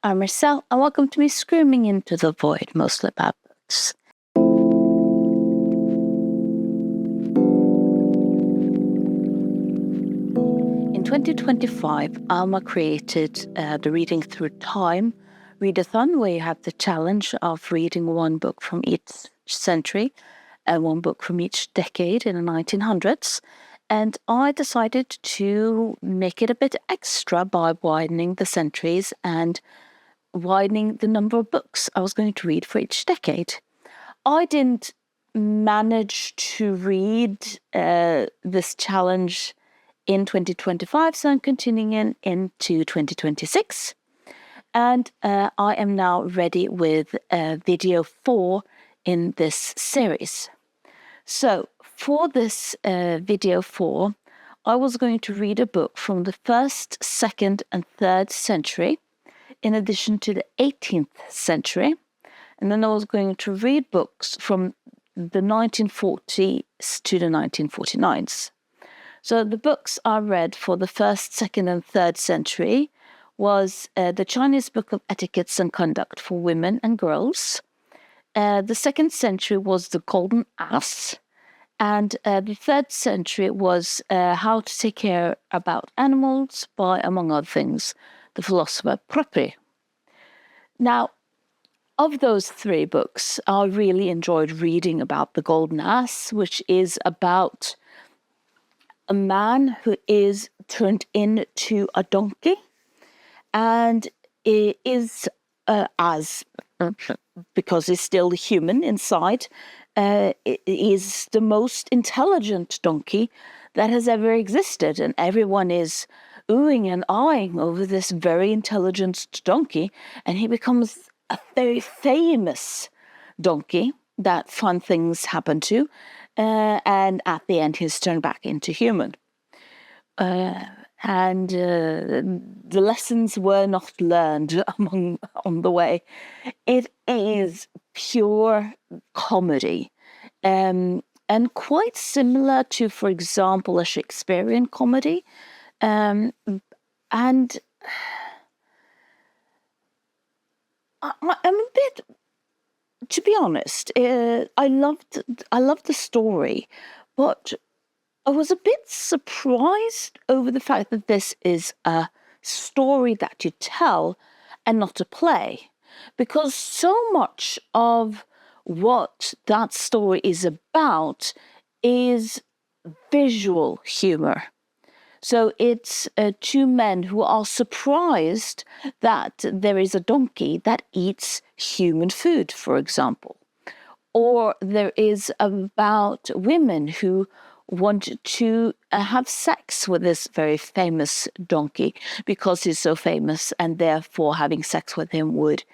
I'm Marcel, and welcome to me screaming into the void, mostly about books. In 2025, Alma created the Reading Through Time readathon, where you have the challenge of reading one book from each century and one book from each decade in the 1900s. And I decided to make it a bit extra by widening the centuries and widening the number of books I was going to read for each decade. I didn't manage to read this challenge in 2025, so I'm continuing into 2026. And I am now ready with video 4 in this series. So for this video 4, I was going to read a book from the 1st, 2nd, and 3rd century, in addition to the 18th century. And then I was going to read books from the 1940s to the 1949s. So the books I read for the 1st, 2nd, and 3rd century was the Chinese Book of Etiquettes and Conduct for Women and Girls. The 2nd century was the Golden Ass. And the 3rd century was How to Take Care About Animals by, among other things, the philosopher Porphyry. Now, of those 3 books, I really enjoyed reading about the Golden Ass, which is about a man who is turned into a donkey and is, because he's still human inside, is the most intelligent donkey that has ever existed. And everyone is oohing and ahhing over this very intelligent donkey. And he becomes a very famous donkey that fun things happen to. And at the end, he's turned back into human. And the lessons were not learned on the way. It is pure comedy, and quite similar to, for example, a Shakespearean comedy. And I'm a bit, to be honest, I loved the story, but I was a bit surprised over the fact that this is a story that you tell and not a play, because so much of what that story is about is visual humor. So it's 2 men who are surprised that there is a donkey that eats human food, for example. Or there is about women who want to have sex with this very famous donkey because he's so famous, and therefore having sex with him would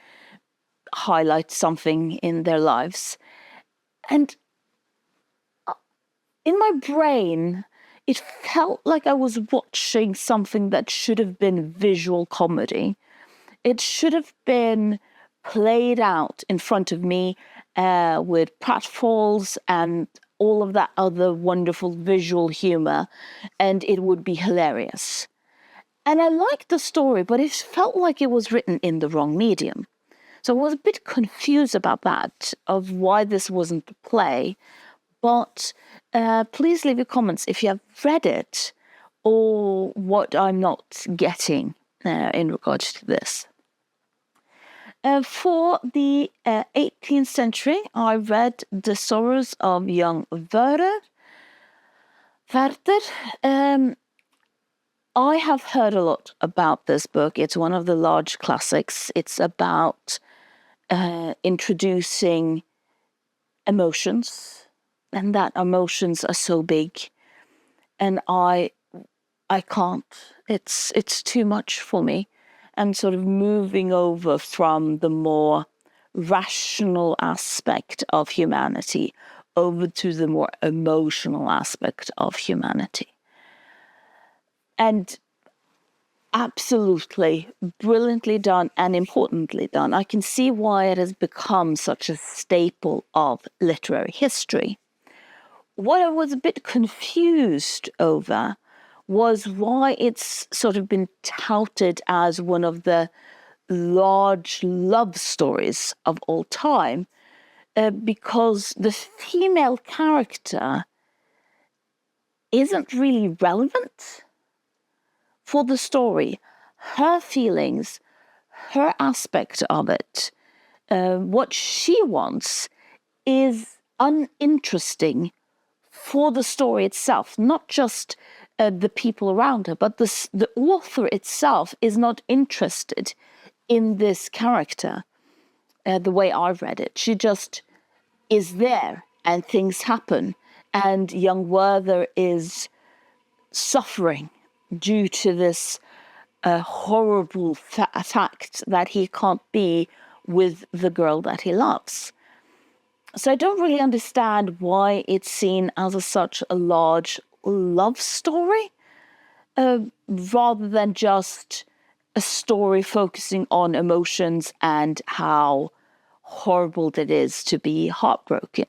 highlight something in their lives. And in my brain, it felt like I was watching something that should have been visual comedy. It should have been played out in front of me with pratfalls and all of that other wonderful visual humor, and it would be hilarious. And I liked the story, but it felt like it was written in the wrong medium. So I was a bit confused about that, of why this wasn't a play. But please leave your comments if you have read it or what I'm not getting in regards to this. For the 18th century, I read The Sorrows of Young Werther. I have heard a lot about this book. It's one of the large classics. It's about introducing emotions, and that emotions are so big, and I can't. It's too much for me. And sort of moving over from the more rational aspect of humanity over to the more emotional aspect of humanity. And absolutely brilliantly done and importantly done. I can see why it has become such a staple of literary history. What I was a bit confused over was why it's sort of been touted as one of the large love stories of all time, because the female character isn't really relevant for the story. Her feelings, her aspect of it, what she wants is uninteresting for the story itself, not just the people around her, but the author itself is not interested in this character the way I've read it. She just is there and things happen, and young Werther is suffering due to this horrible fact that he can't be with the girl that he loves. So I don't really understand why it's seen as such a large love story, rather than just a story focusing on emotions and how horrible it is to be heartbroken.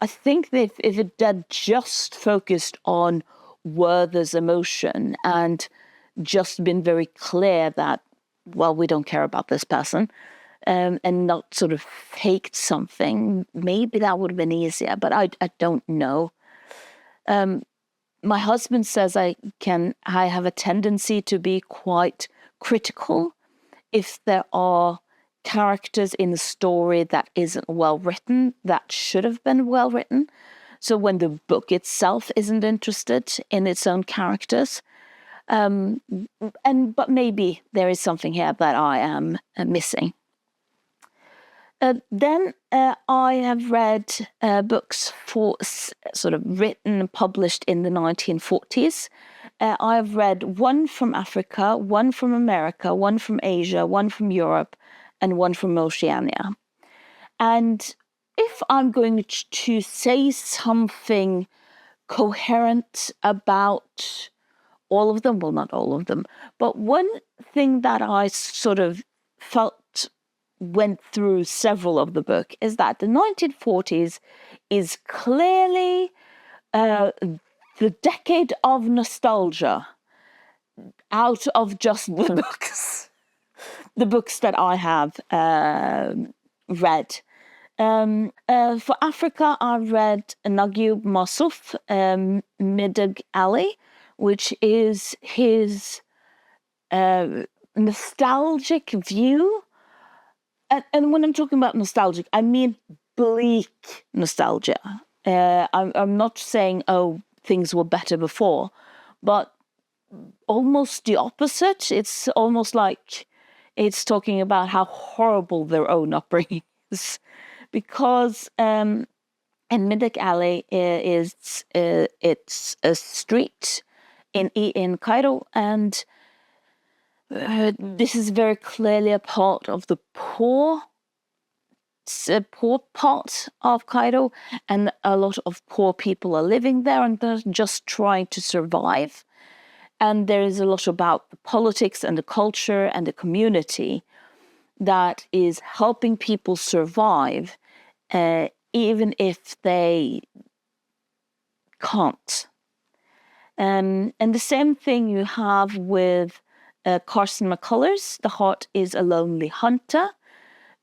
I think that if it had just focused on Werther's emotion and just been very clear that, well, we don't care about this person, and not sort of faked something, maybe that would have been easier, but I don't know. My husband says I have a tendency to be quite critical if there are characters in the story that isn't well written, that should have been well written. So when the book itself isn't interested in its own characters, but maybe there is something here that I am missing. Then I have read books sort of written and published in the 1940s. I've read one from Africa, one from America, one from Asia, one from Europe, and one from Oceania. And if I'm going to say something coherent about all of them, well, not all of them, but one thing that I sort of felt went through several of the book is that the 1940s is clearly the decade of nostalgia out of just the books that I have read. For Africa, I've read Naguib Mahfouz, Midaq Ali, which is his nostalgic view. And when I'm talking about nostalgic, I mean bleak nostalgia. I'm not saying, oh, things were better before, but almost the opposite. It's almost like it's talking about how horrible their own upbringing is. Because in Midaq Alley it's a street in Cairo, and this is very clearly a part of the poor part of Cairo, and a lot of poor people are living there and they're just trying to survive. And there is a lot about the politics and the culture and the community that is helping people survive, even if they can't. And the same thing you have with Carson McCullers, The Heart is a Lonely Hunter,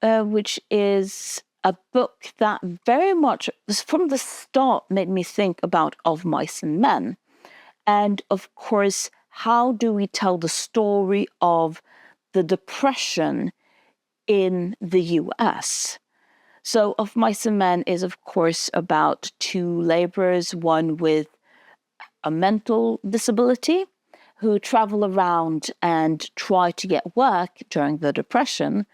which is a book that very much, from the start, made me think about Of Mice and Men. And of course, how do we tell the story of the Depression in the US? So Of Mice and Men is, of course, about two laborers, one with a mental disability, who travel around and try to get work during the Depression.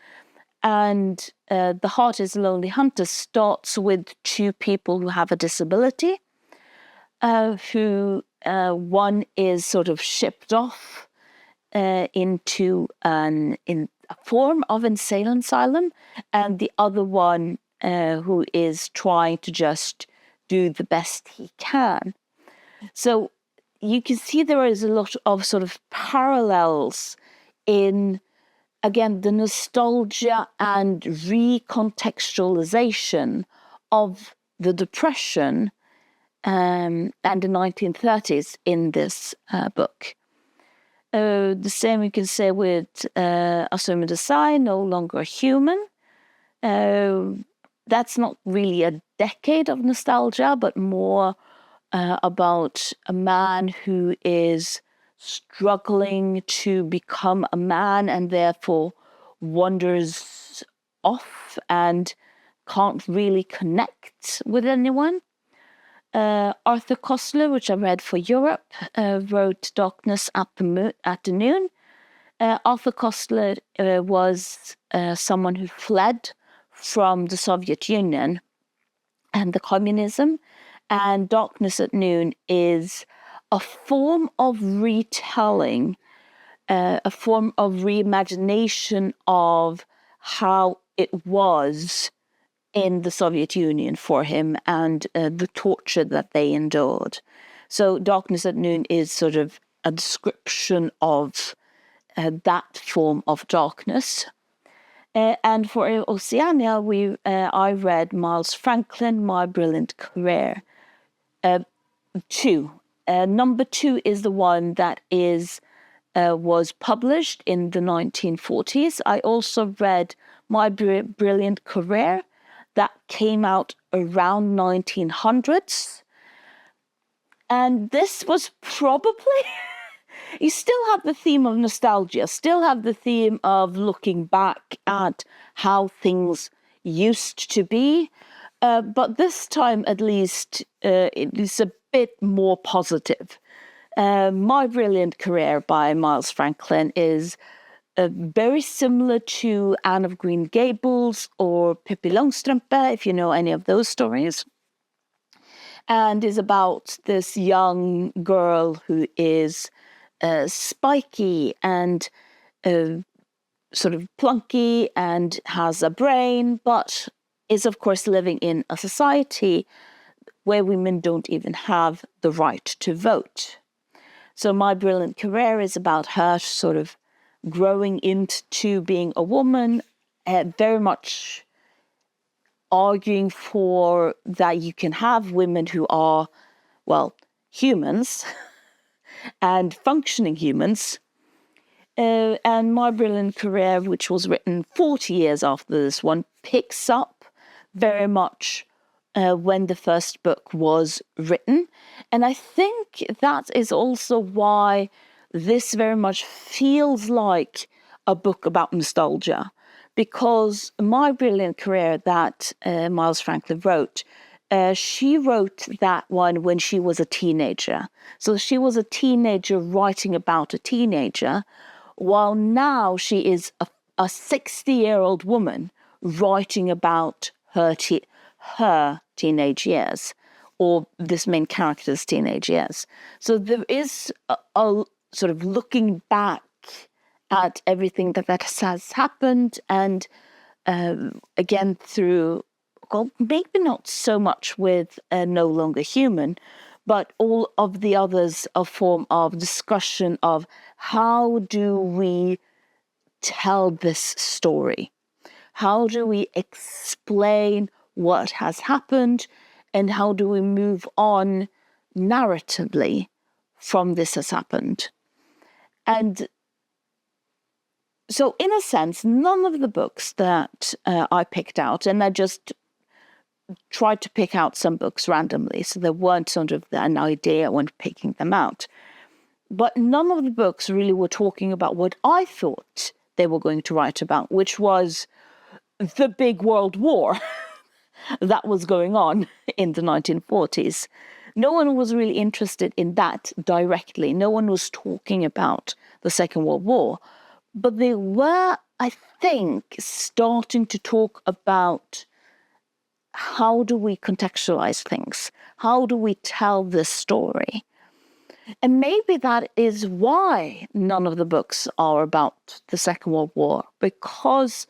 And The Heart is a Lonely Hunter starts with two people who have a disability, who one is sort of shipped off into in a form of insane asylum, and the other one who is trying to just do the best he can. So you can see there is a lot of sort of parallels in, again, the nostalgia and recontextualization of the Depression and the 1930s in this book. The same you can say with Osamu Dazai, No Longer Human. That's not really a decade of nostalgia, but more about a man who is struggling to become a man and therefore wanders off and can't really connect with anyone. Arthur Koestler, which I read for Europe, wrote Darkness at the Noon. Arthur Koestler was someone who fled from the Soviet Union and the communism, and Darkness at Noon is a form of retelling, a form of reimagination of how it was in the Soviet Union for him and the torture that they endured. So Darkness at Noon is sort of a description of that form of darkness. And for Oceania, I read Miles Franklin, My Brilliant Career. Number 2 is the one that was published in the 1940s. I also read My Brilliant Career, that came out around 1900s. And this was probably, you still have the theme of nostalgia, still have the theme of looking back at how things used to be. But this time, at least, it is a bit more positive. My Brilliant Career by Miles Franklin is very similar to Anne of Green Gables or Pippi Longstrump, if you know any of those stories, and is about this young girl who is spiky and sort of plunky and has a brain, but is of course living in a society where women don't even have the right to vote. So My Brilliant Career is about her sort of growing into being a woman, very much arguing for that you can have women who are, well, humans and functioning humans. And My Brilliant Career, which was written 40 years after this one, picks up very much when the first book was written. And I think that is also why this very much feels like a book about nostalgia, because My Brilliant Career that Miles Franklin wrote, she wrote that one when she was a teenager. So she was a teenager writing about a teenager, while now she is a 60-year-old woman writing about her teenage years, or this main character's teenage years. So there is a sort of looking back at everything that has happened, and again through, well, maybe not so much with No Longer Human, but all of the others, a form of discussion of how do we tell this story? How do we explain what has happened, and how do we move on narratively from this has happened? And so in a sense, none of the books that I picked out, and I just tried to pick out some books randomly, so there weren't sort of an idea when picking them out, but none of the books really were talking about what I thought they were going to write about, which was the big world war that was going on in the 1940s. No one was really interested in that directly. No one was talking about the Second World War. But they were, I think, starting to talk about how do we contextualize things? How do we tell this story? And maybe that is why none of the books are about the Second World War, because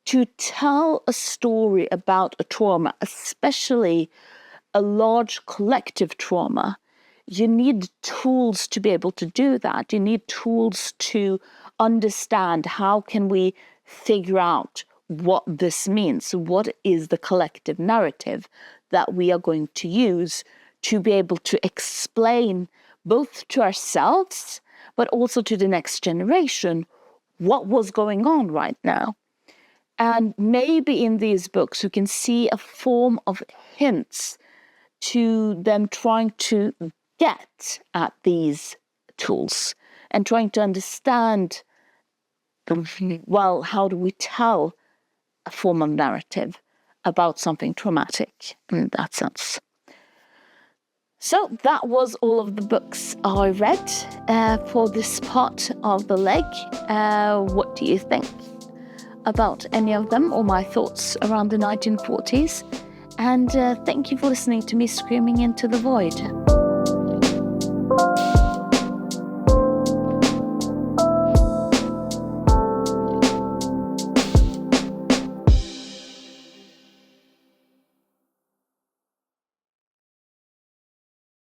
to tell a story about a trauma, especially a large collective trauma, you need tools to be able to do that. You need tools to understand how can we figure out what this means. What is the collective narrative that we are going to use to be able to explain both to ourselves, but also to the next generation, what was going on right now. And maybe in these books, you can see a form of hints to them trying to get at these tools and trying to understand, well, how do we tell a form of narrative about something traumatic in that sense. So that was all of the books I read for this part of the leg. What do you think about any of them or my thoughts around the 1940s? And thank you for listening to me screaming into the void.